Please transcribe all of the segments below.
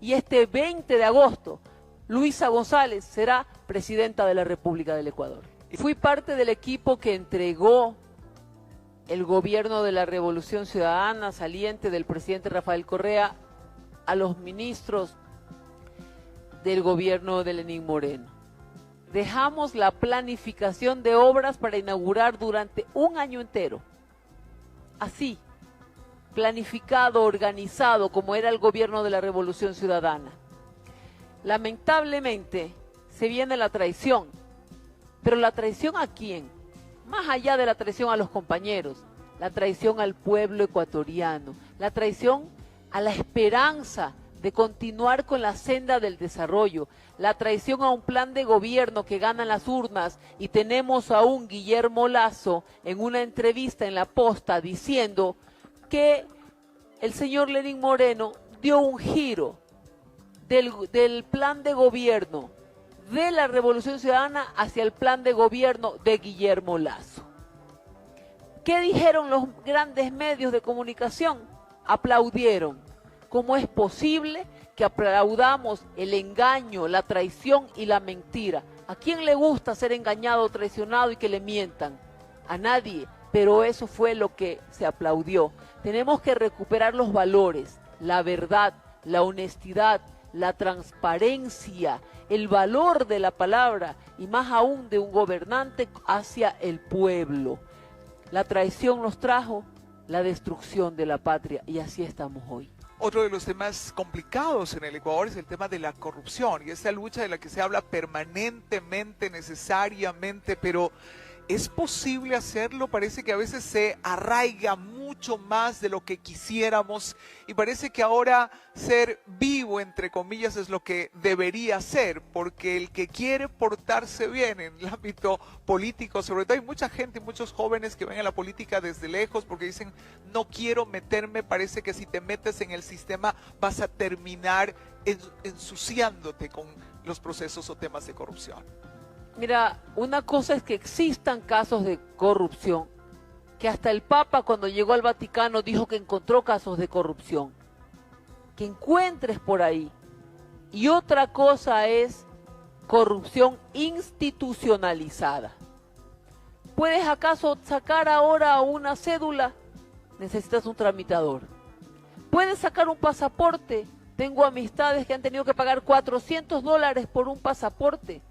y este 20 de agosto Luisa González será presidenta de la República del Ecuador. Fui parte del equipo que entregó el gobierno de la Revolución Ciudadana saliente del presidente Rafael Correa a los ministros del gobierno de Lenín Moreno. Dejamos la planificación de obras para inaugurar durante un año entero. Así, planificado, organizado, como era el gobierno de la Revolución Ciudadana. Lamentablemente, se viene la traición. ¿Pero la traición a quién? Más allá de la traición a los compañeros, la traición al pueblo ecuatoriano, la traición a la esperanza de continuar con la senda del desarrollo, la traición a un plan de gobierno que gana las urnas, y tenemos a un Guillermo Lasso en una entrevista en La Posta diciendo que el señor Lenín Moreno dio un giro del plan de gobierno de la Revolución Ciudadana hacia el plan de gobierno de Guillermo Lasso. ¿Qué dijeron los grandes medios de comunicación? Aplaudieron. ¿Cómo es posible que aplaudamos el engaño, la traición y la mentira? ¿A quién le gusta ser engañado, traicionado y que le mientan? A nadie, pero eso fue lo que se aplaudió. Tenemos que recuperar los valores, la verdad, la honestidad, la transparencia, el valor de la palabra y más aún de un gobernante hacia el pueblo. La traición nos trajo la destrucción de la patria y así estamos hoy. Otro de los temas complicados en el Ecuador es el tema de la corrupción y esta lucha de la que se habla permanentemente, necesariamente, pero ¿es posible hacerlo? Parece que a veces se arraiga mucho más de lo que quisiéramos y parece que ahora ser vivo, entre comillas, es lo que debería ser, porque el que quiere portarse bien en el ámbito político, sobre todo hay mucha gente, muchos jóvenes que ven a la política desde lejos porque dicen, no quiero meterme, parece que si te metes en el sistema vas a terminar ensuciándote con los procesos o temas de corrupción. Mira, una cosa es que existan casos de corrupción, que hasta el Papa cuando llegó al Vaticano dijo que encontró casos de corrupción, que encuentres por ahí. Y otra cosa es corrupción institucionalizada. ¿Puedes acaso sacar ahora una cédula? Necesitas un tramitador. ¿Puedes sacar un pasaporte? Tengo amistades que han tenido que pagar $400 por un pasaporte.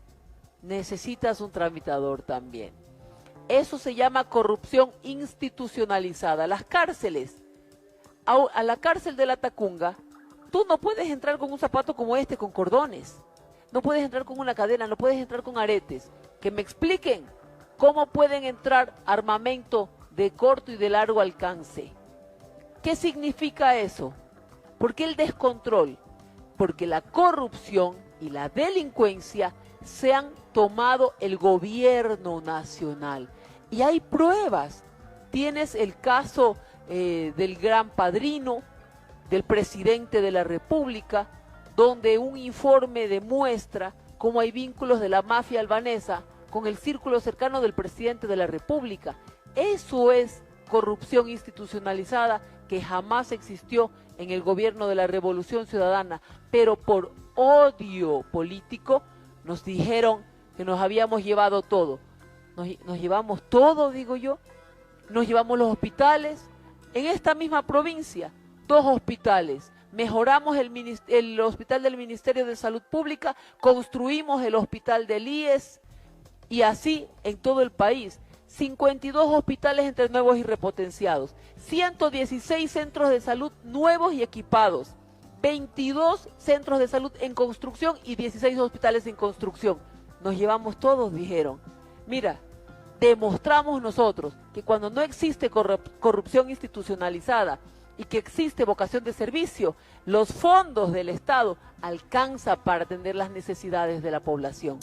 Necesitas un tramitador también. Eso se llama corrupción institucionalizada. Las cárceles, a la cárcel de la Tacunga, tú no puedes entrar con un zapato como este, con cordones. No puedes entrar con una cadena, no puedes entrar con aretes. Que me expliquen cómo pueden entrar armamento de corto y de largo alcance. ¿Qué significa eso? ¿Por qué el descontrol? Porque la corrupción y la delincuencia se han tomado el gobierno nacional. Y hay pruebas. Tienes el caso del gran padrino, del presidente de la República, donde un informe demuestra cómo hay vínculos de la mafia albanesa con el círculo cercano del presidente de la República. Eso es corrupción institucionalizada que jamás existió en el gobierno de la Revolución Ciudadana, pero por odio político nos dijeron que nos habíamos llevado todo. Nos llevamos todo, digo yo. Nos llevamos los hospitales. En esta misma provincia, 2 hospitales. Mejoramos el hospital del Ministerio de Salud Pública, construimos el hospital del IES y así en todo el país. 52 hospitales entre nuevos y repotenciados. 116 centros de salud nuevos y equipados. 22 centros de salud en construcción y 16 hospitales en construcción. Nos llevamos todos, dijeron. Mira, demostramos nosotros que cuando no existe corrupción institucionalizada y que existe vocación de servicio, los fondos del Estado alcanzan para atender las necesidades de la población.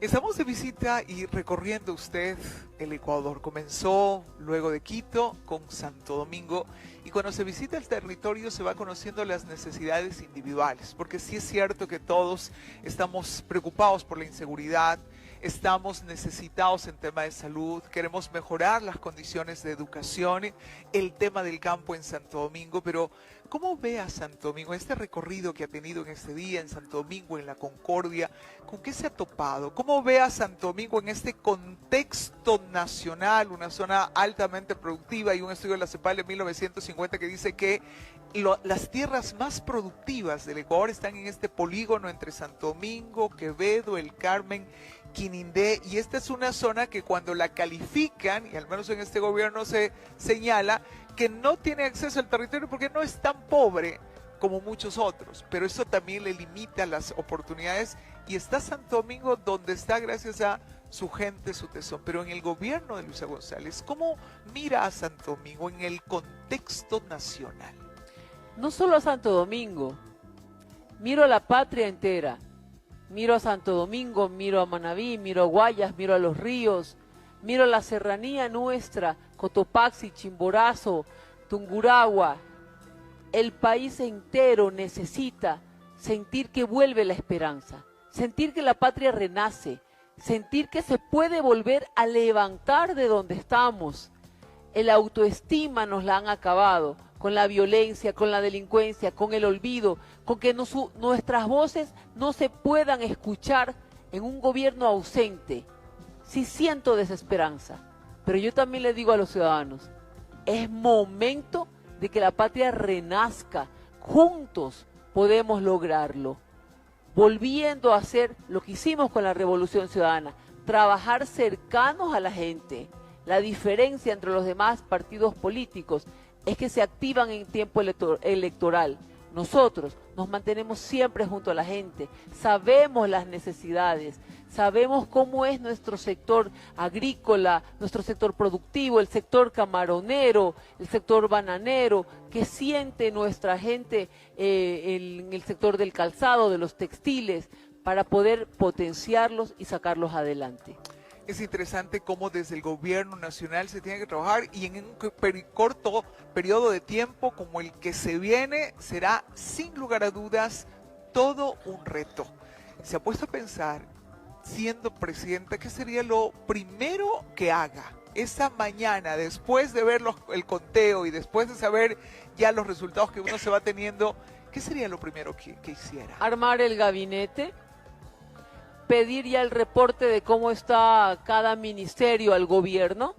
Estamos de visita y recorriendo usted el Ecuador. Comenzó luego de Quito con Santo Domingo y cuando se visita el territorio se va conociendo las necesidades individuales, porque sí es cierto que todos estamos preocupados por la inseguridad, estamos necesitados en tema de salud, queremos mejorar las condiciones de educación, el tema del campo en Santo Domingo, pero ¿cómo ve a Santo Domingo, este recorrido que ha tenido en este día en Santo Domingo, en la Concordia? ¿Con qué se ha topado? ¿Cómo ve a Santo Domingo en este contexto nacional, una zona altamente productiva? Hay un estudio de la CEPAL de 1950 que dice que las tierras más productivas del Ecuador están en este polígono entre Santo Domingo, Quevedo, El Carmen, Quinindé, y esta es una zona que cuando la califican, y al menos en este gobierno se señala, que no tiene acceso al territorio porque no es tan pobre como muchos otros, pero eso también le limita las oportunidades, y está Santo Domingo donde está gracias a su gente, su tesón. Pero en el gobierno de Luisa González, ¿cómo mira a Santo Domingo en el contexto nacional? No solo a Santo Domingo, miro a la patria entera, miro a Santo Domingo, miro a Manabí, miro a Guayas, miro a Los Ríos, miro a la serranía nuestra, Cotopaxi, Chimborazo, Tungurahua. El país entero necesita sentir que vuelve la esperanza, sentir que la patria renace, sentir que se puede volver a levantar de donde estamos. El autoestima nos la han acabado con la violencia, con la delincuencia, con el olvido, con que nuestras voces no se puedan escuchar en un gobierno ausente. Sí siento desesperanza, pero yo también le digo a los ciudadanos, es momento de que la patria renazca. Juntos podemos lograrlo, volviendo a hacer lo que hicimos con la Revolución Ciudadana, trabajar cercanos a la gente. La diferencia entre los demás partidos políticos es que se activan en tiempo electoral. Nosotros nos mantenemos siempre junto a la gente, sabemos las necesidades, sabemos cómo es nuestro sector agrícola, nuestro sector productivo, el sector camaronero, el sector bananero, que siente nuestra gente en el sector del calzado, de los textiles, para poder potenciarlos y sacarlos adelante. Es interesante cómo desde el gobierno nacional se tiene que trabajar, y en un corto periodo de tiempo como el que se viene será sin lugar a dudas todo un reto. Se ha puesto a pensar, siendo presidenta, ¿qué sería lo primero que haga esa mañana después de ver el conteo y después de saber ya los resultados que uno se va teniendo? ¿Qué sería lo primero que hiciera? Armar el gabinete, pedir ya el reporte de cómo está cada ministerio al gobierno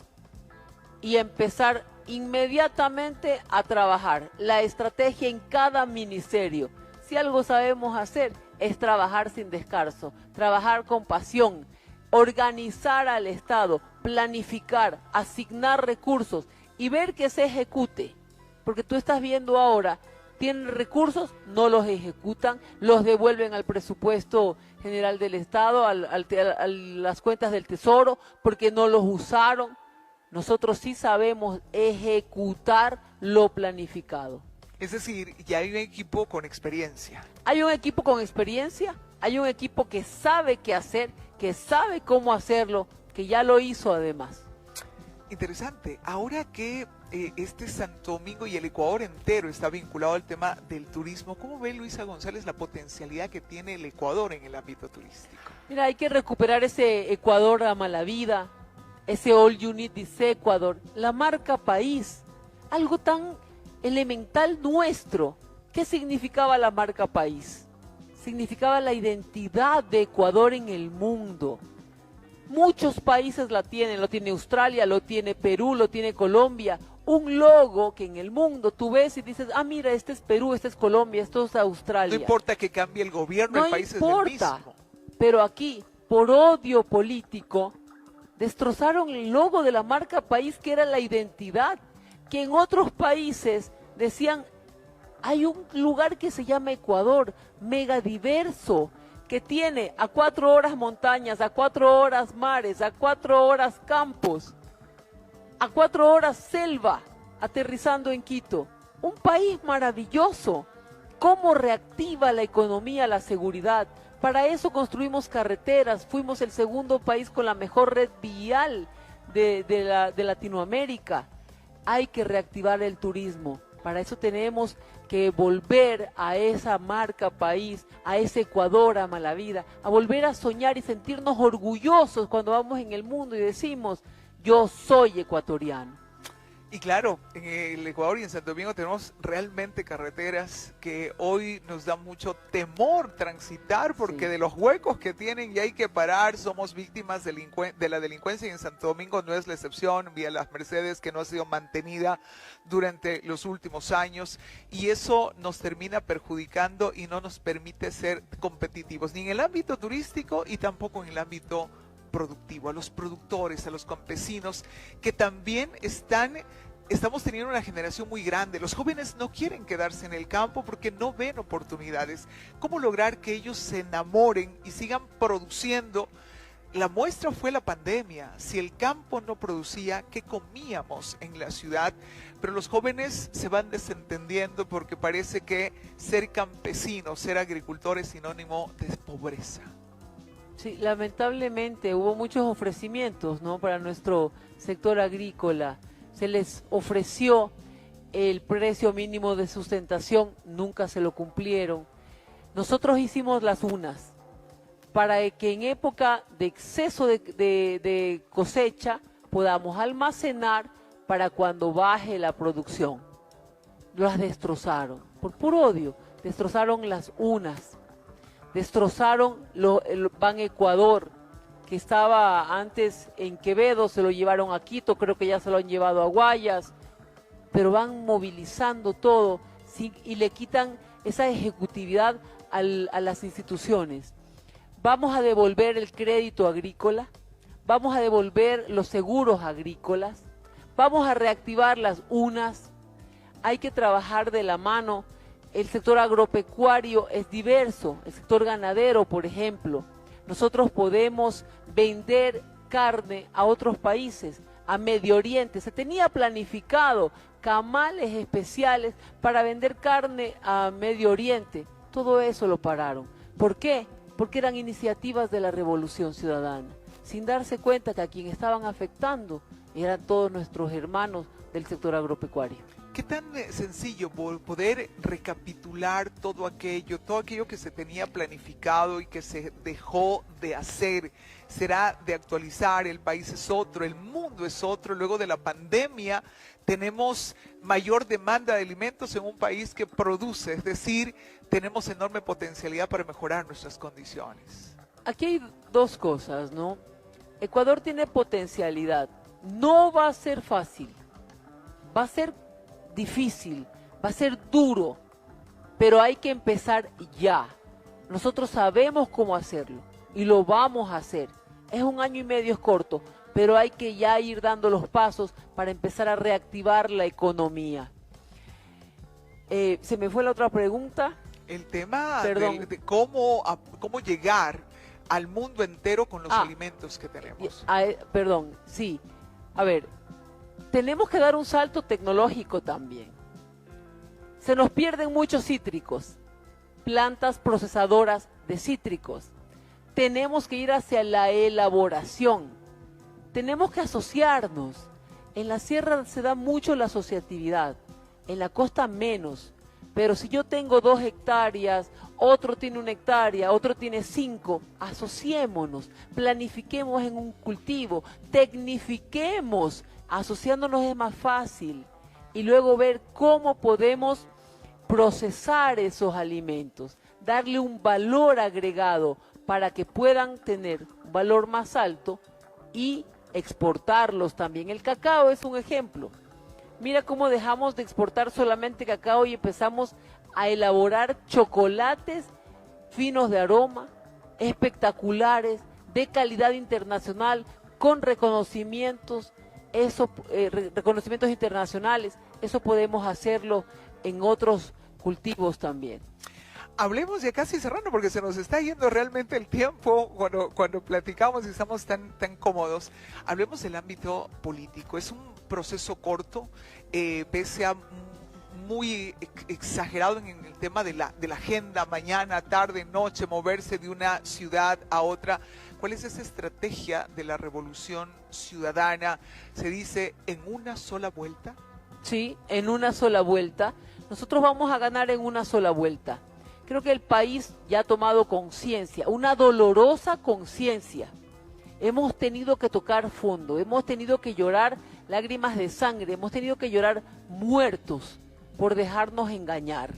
y empezar inmediatamente a trabajar la estrategia en cada ministerio. Si algo sabemos hacer es trabajar sin descanso, trabajar con pasión, organizar al Estado, planificar, asignar recursos y ver que se ejecute. Porque tú estás viendo ahora, tienen recursos, no los ejecutan, los devuelven al presupuesto general del Estado, a las cuentas del Tesoro, porque no los usaron. Nosotros sí sabemos ejecutar lo planificado. Es decir, ya hay un equipo con experiencia. Hay un equipo con experiencia, hay un equipo que sabe qué hacer, que sabe cómo hacerlo, que ya lo hizo además. Interesante. Ahora que este Santo Domingo y el Ecuador entero está vinculado al tema del turismo, ¿cómo ve Luisa González la potencialidad que tiene el Ecuador en el ámbito turístico? Mira, hay que recuperar ese Ecuador ama la vida, ese All You Need is Ecuador, la marca país, algo tan elemental nuestro. ¿Qué significaba la marca país? Significaba la identidad de Ecuador en el mundo. Muchos países la tienen, lo tiene Australia, lo tiene Perú, lo tiene Colombia. Un logo que en el mundo tú ves y dices, ah, mira, este es Perú, este es Colombia, esto es Australia. No importa que cambie el gobierno, el país es el mismo. Pero aquí, por odio político, destrozaron el logo de la marca país, que era la identidad, que en otros países decían, hay un lugar que se llama Ecuador, mega diverso, que tiene a 4 horas montañas, a 4 horas mares, a 4 horas campos, a 4 horas selva, aterrizando en Quito. Un país maravilloso. ¿Cómo reactiva la economía, la seguridad? Para eso construimos carreteras, fuimos el segundo país con la mejor red vial de Latinoamérica. Hay que reactivar el turismo. Para eso tenemos que volver a esa marca país, a ese Ecuador, ama la vida, a volver a soñar y sentirnos orgullosos cuando vamos en el mundo y decimos, yo soy ecuatoriano. Y claro, en el Ecuador y en Santo Domingo tenemos realmente carreteras que hoy nos da mucho temor transitar porque Sí. de los huecos que tienen y hay que parar, somos víctimas de la delincuencia y en Santo Domingo no es la excepción, vía las Mercedes que no ha sido mantenida durante los últimos años y eso nos termina perjudicando y no nos permite ser competitivos ni en el ámbito turístico y tampoco en el ámbito productivo, a los productores, a los campesinos, que también estamos teniendo una generación muy grande. Los jóvenes no quieren quedarse en el campo porque no ven oportunidades. ¿Cómo lograr que ellos se enamoren y sigan produciendo? La muestra fue la pandemia. Si el campo no producía, ¿qué comíamos en la ciudad? Pero los jóvenes se van desentendiendo porque parece que ser campesino, ser agricultor es sinónimo de pobreza. Sí, lamentablemente hubo muchos ofrecimientos, ¿no? Para nuestro sector agrícola. Se les ofreció el precio mínimo de sustentación, nunca se lo cumplieron. Nosotros hicimos las unas para que en época de exceso de cosecha podamos almacenar para cuando baje la producción. Las destrozaron, por puro odio, destrozaron las unas. Destrozaron el Ban Ecuador, que estaba antes en Quevedo, se lo llevaron a Quito, creo que ya se lo han llevado a Guayas, pero van movilizando todo y le quitan esa ejecutividad a las instituciones. Vamos a devolver el crédito agrícola, vamos a devolver los seguros agrícolas, vamos a reactivar las unas, hay que trabajar de la mano. El sector agropecuario es diverso, el sector ganadero, por ejemplo. Nosotros podemos vender carne a otros países, a Medio Oriente. Se tenía planificado camales especiales para vender carne a Medio Oriente. Todo eso lo pararon. ¿Por qué? Porque eran iniciativas de la Revolución Ciudadana, sin darse cuenta que a quien estaban afectando eran todos nuestros hermanos del sector agropecuario. ¿Qué tan sencillo poder recapitular todo aquello que se tenía planificado y que se dejó de hacer? Será de actualizar, el país es otro, el mundo es otro. Luego de la pandemia tenemos mayor demanda de alimentos en un país que produce, es decir, tenemos enorme potencialidad para mejorar nuestras condiciones. Aquí hay dos cosas, ¿no? Ecuador tiene potencialidad, no va a ser fácil, va a ser difícil, va a ser duro, pero hay que empezar ya. Nosotros sabemos cómo hacerlo y lo vamos a hacer. Es 1 año y medio, es corto, pero hay que ya ir dando los pasos para empezar a reactivar la economía. Se me fue la otra pregunta. El tema de cómo llegar al mundo entero con los alimentos que tenemos. Perdón, sí. A ver, tenemos que dar un salto tecnológico también. Se nos pierden muchos cítricos, plantas procesadoras de cítricos. Tenemos que ir hacia la elaboración. Tenemos que asociarnos. En la sierra se da mucho la asociatividad, en la costa menos. Pero si yo tengo 2 hectáreas, otro tiene 1 hectárea, otro tiene 5, asociémonos, planifiquemos en un cultivo, tecnifiquemos. Asociándonos es más fácil y luego ver cómo podemos procesar esos alimentos, darle un valor agregado para que puedan tener un valor más alto y exportarlos también. El cacao es un ejemplo. Mira cómo dejamos de exportar solamente cacao y empezamos a elaborar chocolates finos de aroma, espectaculares, de calidad internacional, con reconocimientos. Reconocimientos internacionales, eso podemos hacerlo en otros cultivos también. Hablemos ya casi cerrando porque se nos está yendo realmente el tiempo cuando platicamos y estamos tan cómodos. Hablemos del ámbito político. Es un proceso corto, pese a muy exagerado en el tema de la agenda, mañana, tarde, noche, moverse de una ciudad a otra. ¿Cuál es esa estrategia de la revolución ciudadana? Se dice en una sola vuelta. ¿sí? En una sola vuelta. Nosotros vamos a ganar en una sola vuelta. Creo que el país ya ha tomado conciencia, una dolorosa conciencia. Hemos tenido que tocar fondo, hemos tenido que llorar lágrimas de sangre, hemos tenido que llorar muertos por dejarnos engañar,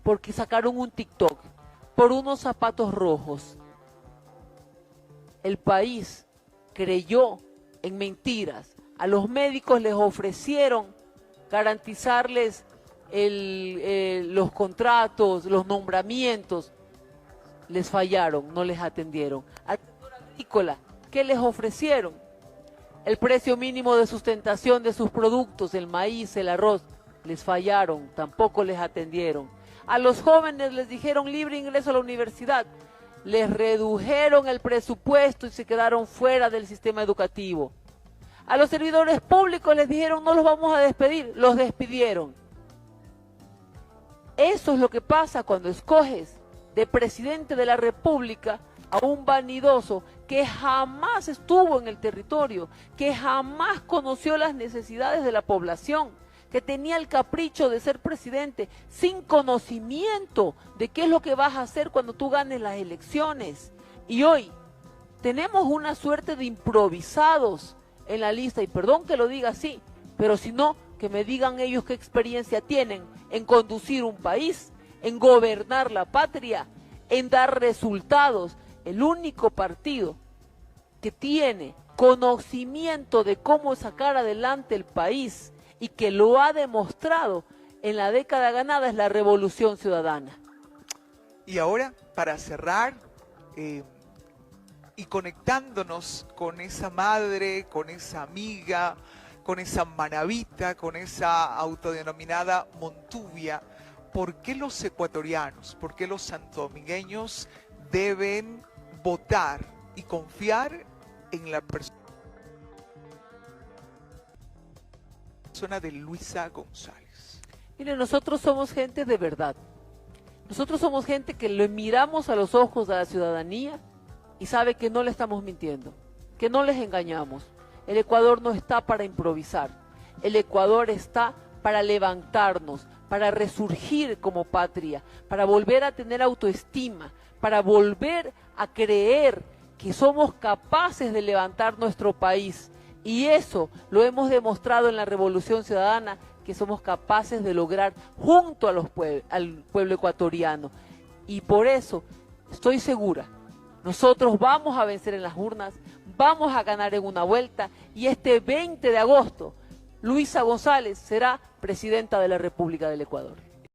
porque sacaron un TikTok, por unos zapatos rojos. El país creyó en mentiras. A los médicos les ofrecieron garantizarles los contratos, los nombramientos. Les fallaron, no les atendieron. Al sector agrícola, ¿qué les ofrecieron? El precio mínimo de sustentación de sus productos, el maíz, el arroz. Les fallaron, tampoco les atendieron. A los jóvenes les dijeron libre ingreso a la universidad. Les redujeron el presupuesto y se quedaron fuera del sistema educativo. A los servidores públicos les dijeron no los vamos a despedir, los despidieron. Eso es lo que pasa cuando escoges de presidente de la República a un vanidoso que jamás estuvo en el territorio, que jamás conoció las necesidades de la población, que tenía el capricho de ser presidente sin conocimiento de qué es lo que vas a hacer cuando tú ganes las elecciones. Y hoy tenemos una suerte de improvisados en la lista, y perdón que lo diga así, pero si no, que me digan ellos qué experiencia tienen en conducir un país, en gobernar la patria, en dar resultados. El único partido que tiene conocimiento de cómo sacar adelante el país y que lo ha demostrado en la década ganada es la Revolución Ciudadana. Y ahora, para cerrar, y conectándonos con esa madre, con esa amiga, con esa manabita, con esa autodenominada Montuvia, ¿por qué los ecuatorianos, por qué los santodomingueños deben votar y confiar en la persona de Luisa González? Mire, nosotros somos gente de verdad. Nosotros somos gente que le miramos a los ojos a la ciudadanía y sabe que no le estamos mintiendo, que no les engañamos. El Ecuador no está para improvisar. El Ecuador está para levantarnos, para resurgir como patria, para volver a tener autoestima, para volver a creer que somos capaces de levantar nuestro país. Y eso lo hemos demostrado en la Revolución Ciudadana, que somos capaces de lograr junto a al pueblo ecuatoriano. Y por eso estoy segura, nosotros vamos a vencer en las urnas, vamos a ganar en una vuelta, y este 20 de agosto, Luisa González será presidenta de la República del Ecuador.